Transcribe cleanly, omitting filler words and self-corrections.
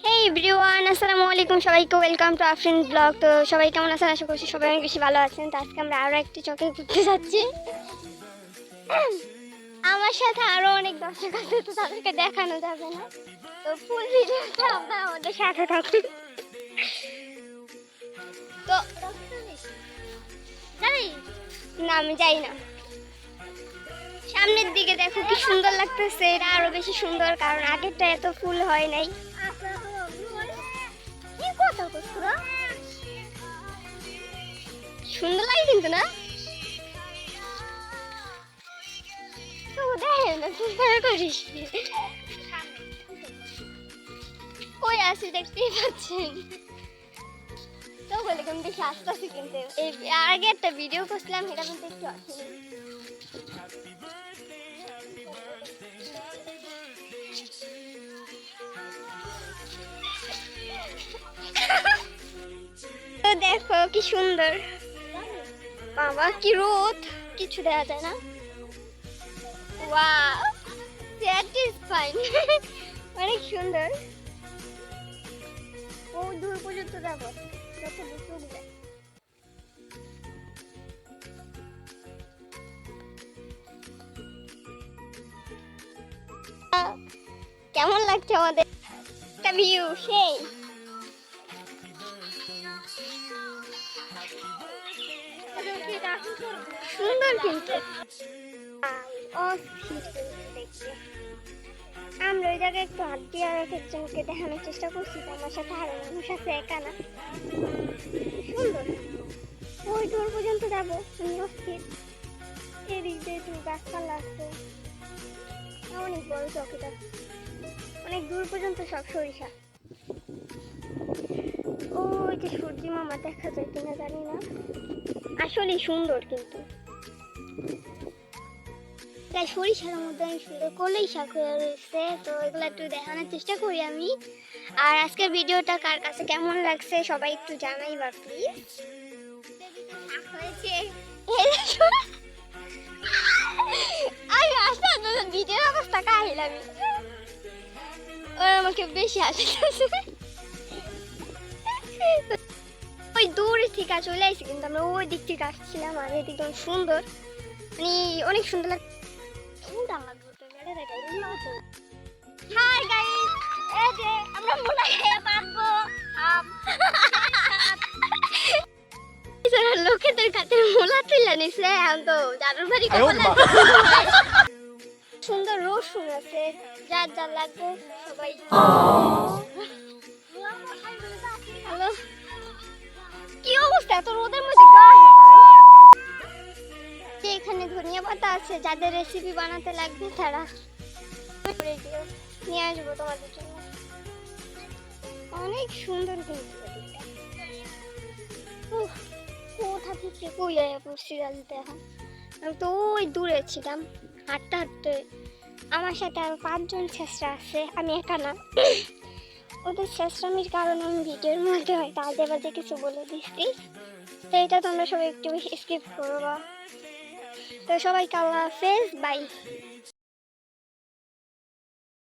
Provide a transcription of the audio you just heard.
হে everyone, আসসালামু আলাইকুম সবাইকে, ওয়েলকাম টু আফরিন ব্লগ। তো সবাই কেমন আছেন? আশা করছি সবাই অনেক বেশি ভালো আছেন। তো আজকে আমরা আরও একটি চকে ঘুরতে যাচ্ছি। আমার সাথে আরও অনেক দর্শক আছে, তো তাদেরকে দেখানো যাবে না, তো ফুল ভিডিওটা আপনারা আমাদের সাথে থাকুন। তো না, আমি যাই না। সামনের দিকে দেখো কি সুন্দর লাগতেছে, এটা আরো বেশি সুন্দর, কারণ আগেরটা এত ফুল হয় নাই। সুন্দর লাগে কিন্তু না, কই আসি দেখতেই পাচ্ছেন। তো বলে কেমন বেশি আসতেছি, কিন্তু এই আগে একটা ভিডিও করছিলাম, এটা কিন্তু একটু আসেনি। তো দেখো কি সুন্দর, বাবা কি রোদ, কিছু দেখা যায় না। Wow, that is fine. অনেক সুন্দর। ও দূর পর্যন্ত যাবো, যত দূর যায়। কেমন লাগছে আমাদের একটা ভিউ? সেই সুন্দর, কিন্তু দেখতে আমরা ওই জায়গায় একটু হাত দিয়ে আর এক একজনকে দেখানোর চেষ্টা করছি, আমার সাথে আরো মানুষ আছে, একা না। সুন্দর, ওই দূর পর্যন্ত যাবো, আমি অস্থির। এদিক দিয়ে একটু গাছপালা আছে, অনেক বড় চকিটা, অনেক দূর পর্যন্ত সব সরিষা। ওই যে সূর্যি মামা দেখা যায় কিনা জানি না, আসলে সুন্দর কিন্তু। তাই সরিষার মধ্যে অনেক সুন্দর কলই শাক হয়ে রয়েছে, তো এগুলো একটু দেখানোর চেষ্টা করি আমি। আর আজকের ভিডিওটা কার কাছে কেমন লাগছে সবাই একটু জানাইবা প্লিজ। আমি আসলে আপনাদের ভিডিওর অবস্থা কাহিলাম, ওরা আমাকে বেশি হাসিতেছে। ওই দূরে থেকে চলে আসছি, কিন্তু আমরা ওই দিক থেকে আসছিলাম, আর এদিকে সুন্দর, মানে অনেক সুন্দর লাগে। হাই গাইস, এই যে আমরা মোলা খেয়ে পারবো লোকেদের কাছে মোলা তুলে নিছে, এখন তো দাদুর বাড়ি সুন্দর রসুন আছে, যার যার লাগবে সবাই। হ্যালো, কি অবস্থা এত রোদের মধ্যে? এখানে ধনিয়া পাতা আছে, যাদের রেসিপি বানাতে লাগবে তারা নিয়ে আসবো তোমাদের জন্য। অনেক সুন্দর কিন্তু কোথা থেকে কই পড়ছি রাজতে। এখন আমি তো ওই দূরে ছিলাম, হাঁটতে হাঁটতে। আমার সাথে আরো 5 জন ছেঁচড়া আছে, আমি একা না। ওদের ছেঁচড়ামির কারণে আমি ভিডিওর মধ্যে হয়তো আজে বাজে কিছু বলে দিচ্ছি, তো এটা তোমরা সবাই একটু বেশি স্কিপ করবা। তো সবাইকে আল্লাহ হাফেজ, বাই।